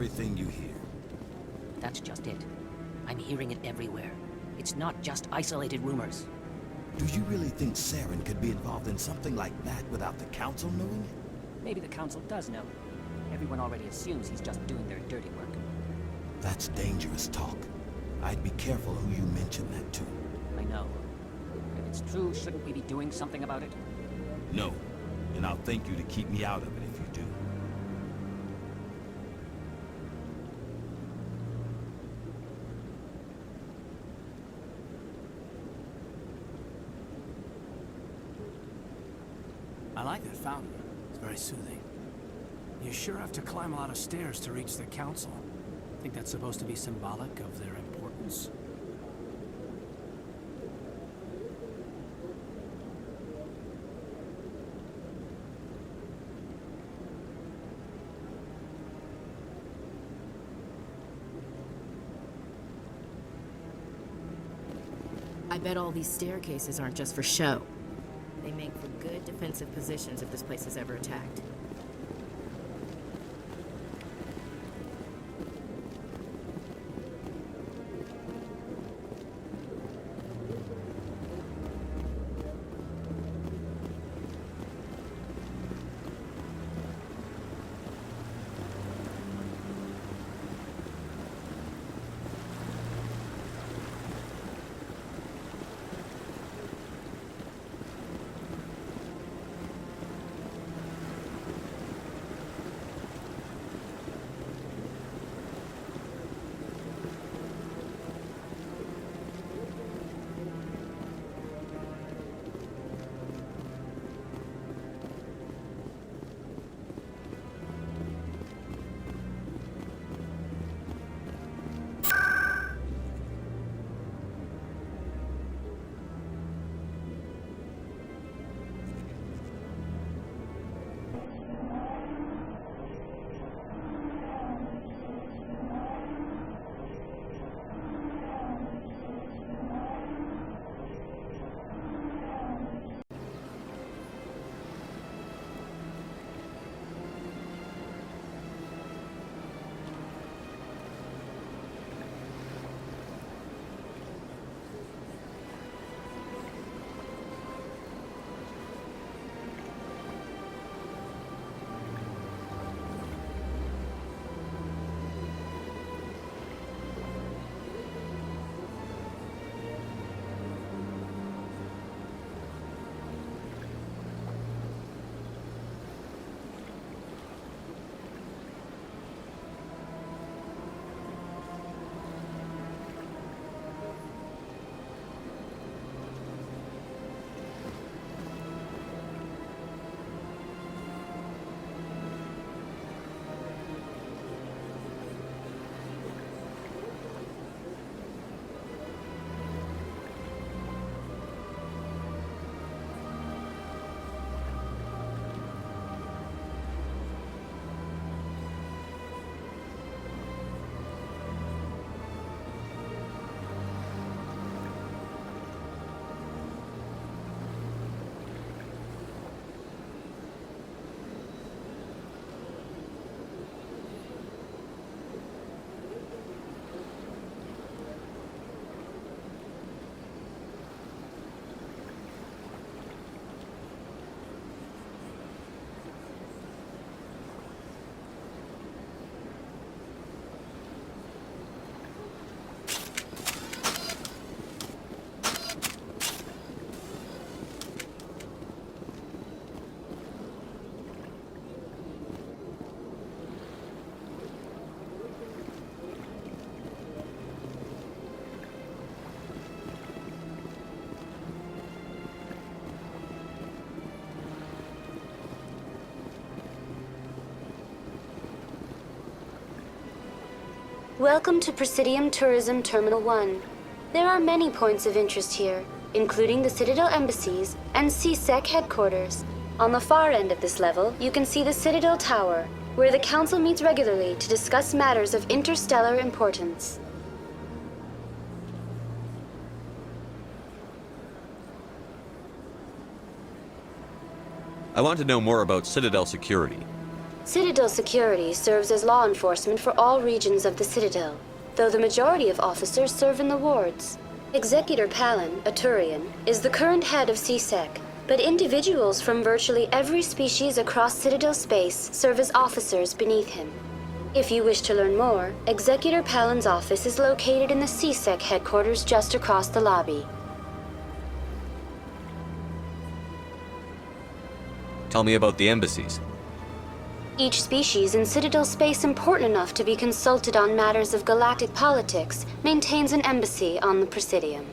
everything you hear. That's just it. I'm hearing it everywhere. It's not just isolated rumors. Do you really think Saren could be involved in something like that without the Council knowing it? Maybe the Council does know. Everyone already assumes he's just doing their dirty work. That's dangerous talk. I'd be careful who you mention that to. I know. If it's true, shouldn't we be doing something about it? No. And I'll thank you to keep me out of it if you do. I like that fountain. It's very soothing. You sure have to climb a lot of stairs to reach the Council. Think that's supposed to be symbolic of their importance? I bet all these staircases aren't just for show. They make for good defensive positions if this place is ever attacked. Welcome to Presidium Tourism Terminal 1. There are many points of interest here, including the Citadel embassies and CSEC headquarters. On the far end of this level, you can see the Citadel Tower, where the Council meets regularly to discuss matters of interstellar importance. I want to know more about Citadel security. Citadel security serves as law enforcement for all regions of the Citadel, though the majority of officers serve in the wards. Executor Palin, a Turian, is the current head of CSEC, but individuals from virtually every species across Citadel space serve as officers beneath him. If you wish to learn more, Executor Palin's office is located in the CSEC headquarters just across the lobby. Tell me about the embassies. Each species in Citadel space important enough to be consulted on matters of galactic politics maintains an embassy on the Presidium.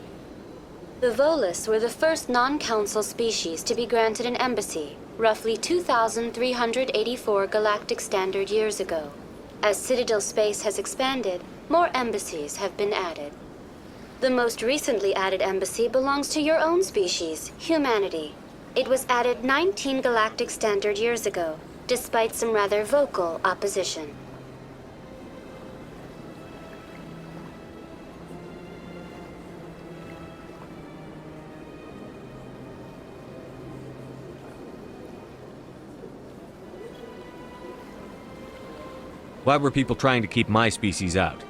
The Volus were the first non-council species to be granted an embassy, roughly 2,384 galactic standard years ago. As Citadel space has expanded, more embassies have been added. The most recently added embassy belongs to your own species, humanity. It was added 19 galactic standard years ago, despite some rather vocal opposition. Why were people trying to keep my species out?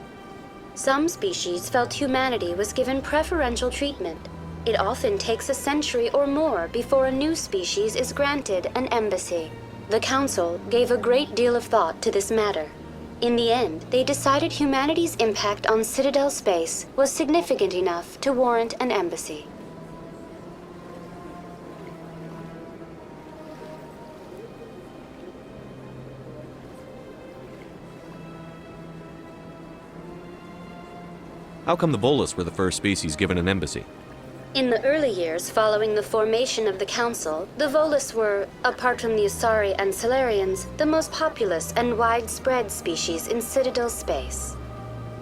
Some species felt humanity was given preferential treatment. It often takes a century or more before a new species is granted an embassy. The Council gave a great deal of thought to this matter. In the end, they decided humanity's impact on Citadel space was significant enough to warrant an embassy. How come the Volus were the first species given an embassy? In the early years following the formation of the Council, the Volus were, apart from the Asari and Solarians, the most populous and widespread species in Citadel space.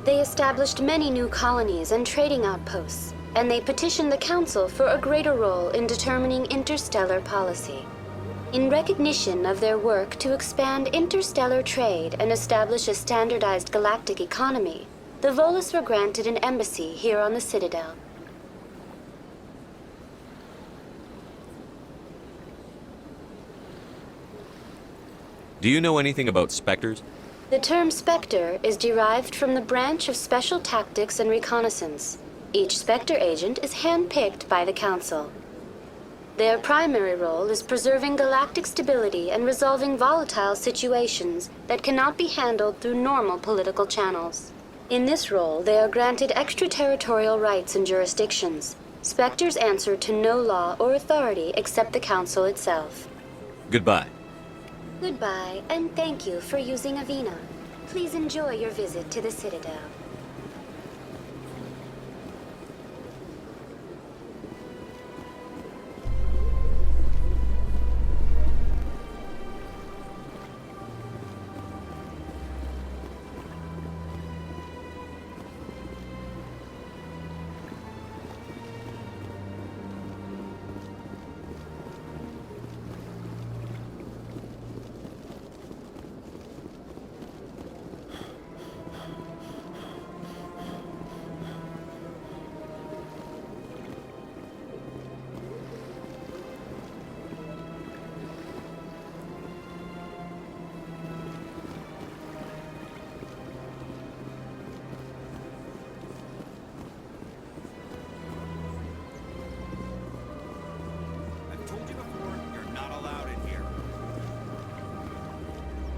They established many new colonies and trading outposts, and they petitioned the Council for a greater role in determining interstellar policy. In recognition of their work to expand interstellar trade and establish a standardized galactic economy, the Volus were granted an embassy here on the Citadel. Do you know anything about specters? The term Spectre is derived from the branch of Special Tactics and Reconnaissance. Each Spectre agent is handpicked by the Council. Their primary role is preserving galactic stability and resolving volatile situations that cannot be handled through normal political channels. In this role, they are granted extraterritorial rights and jurisdictions. Spectres answer to no law or authority except the Council itself. Goodbye. Goodbye, and thank you for using Avina. Please enjoy your visit to the Citadel.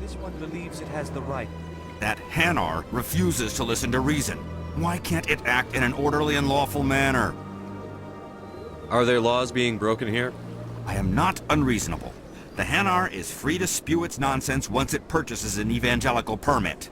This one believes it has the right. That Hanar refuses to listen to reason. Why can't it act in an orderly and lawful manner? Are there laws being broken here? I am not unreasonable. The Hanar is free to spew its nonsense once it purchases an evangelical permit.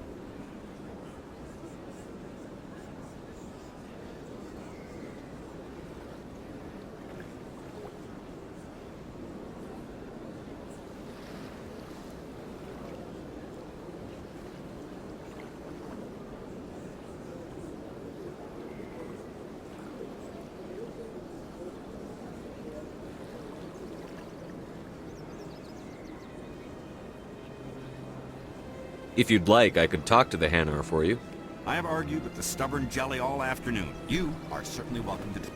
If you'd like, I could talk to the Hanar for you. I have argued with the stubborn jelly all afternoon. You are certainly welcome to do.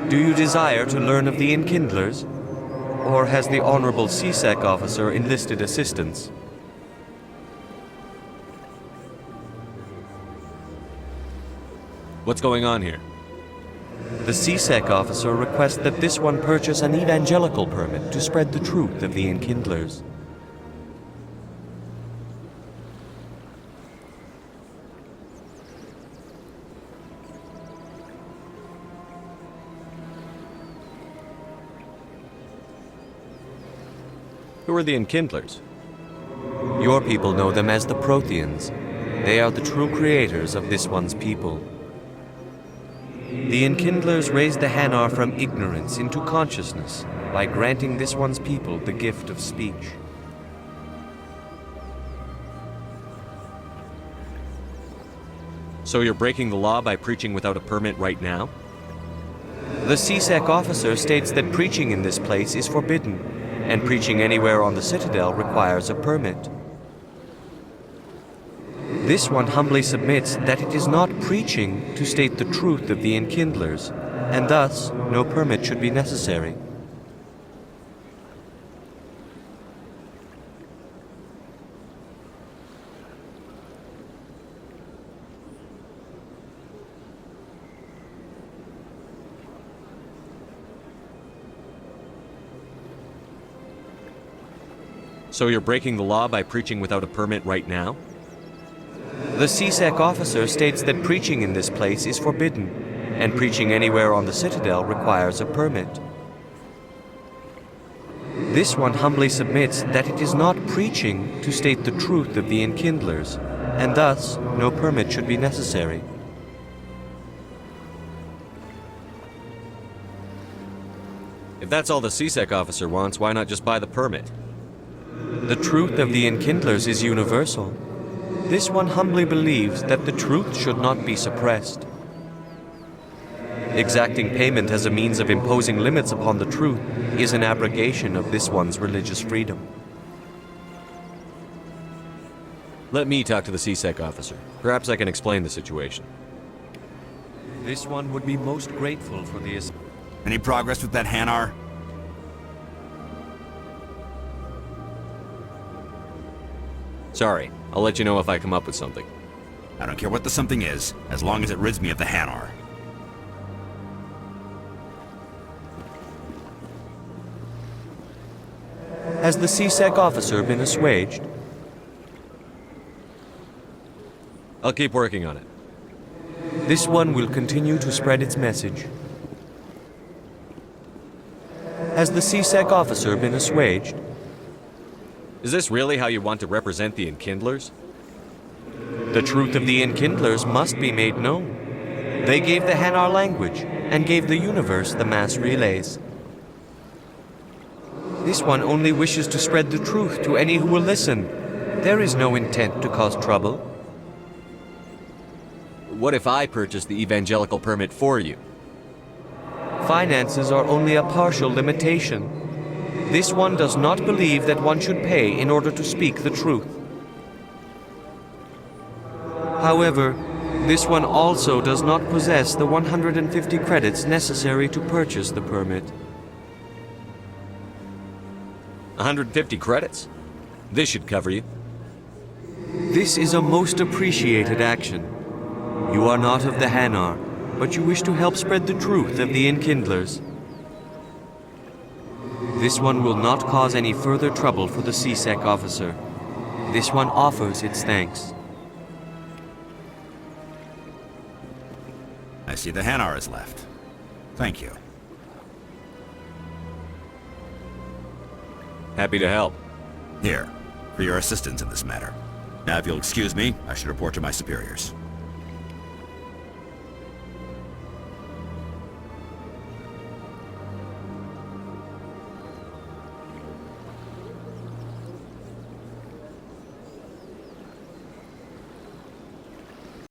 Do you desire to learn of the Enkindlers? or has the Honorable CSEC officer enlisted assistance? What's going on here? The CSEC officer requests that this one purchase an evangelical permit to spread the truth of the Enkindlers. Who are the Enkindlers? Your people know them as the Protheans. They are the true creators of this one's people. The Enkindlers raised the Hanar from ignorance into consciousness by granting this one's people the gift of speech. So you're breaking the law by preaching without a permit right now? The CSEC officer states that preaching in this place is forbidden, and preaching anywhere on the Citadel requires a permit. This one humbly submits that it is not preaching to state the truth of the Enkindlers, and thus no permit should be necessary. So you're breaking the law by preaching without a permit right now? The CSEC officer states that preaching in this place is forbidden, and preaching anywhere on the Citadel requires a permit. This one humbly submits that it is not preaching to state the truth of the Enkindlers, and thus no permit should be necessary. If that's all the CSEC officer wants, why not just buy the permit? The truth of the Enkindlers is universal. This one humbly believes that the truth should not be suppressed. Exacting payment as a means of imposing limits upon the truth is an abrogation of this one's religious freedom. Let me talk to the CSEC officer. Perhaps I can explain the situation. This one would be most grateful for the... Any progress with that Hanar? Sorry, I'll let you know if I come up with something. I don't care what the something is, as long as it rids me of the Hanar. Has the CSEC officer been assuaged? I'll keep working on it. This one will continue to spread its message. Has the CSEC officer been assuaged? Is this really how you want to represent the Enkindlers? The truth of the Enkindlers must be made known. They gave the Hanar language, and gave the universe the mass relays. This one only wishes to spread the truth to any who will listen. There is no intent to cause trouble. What if I purchase the evangelical permit for you? Finances are only a partial limitation. This one does not believe that one should pay in order to speak the truth. However, this one also does not possess the 150 credits necessary to purchase the permit. 150 credits? This should cover you. This is a most appreciated action. You are not of the Hanar, but you wish to help spread the truth of the Enkindlers. This one will not cause any further trouble for the CSEC officer. This one offers its thanks. I see the Hanar is left. Thank you. Happy to help. Here, for your assistance in this matter. Now, if you'll excuse me, I should report to my superiors.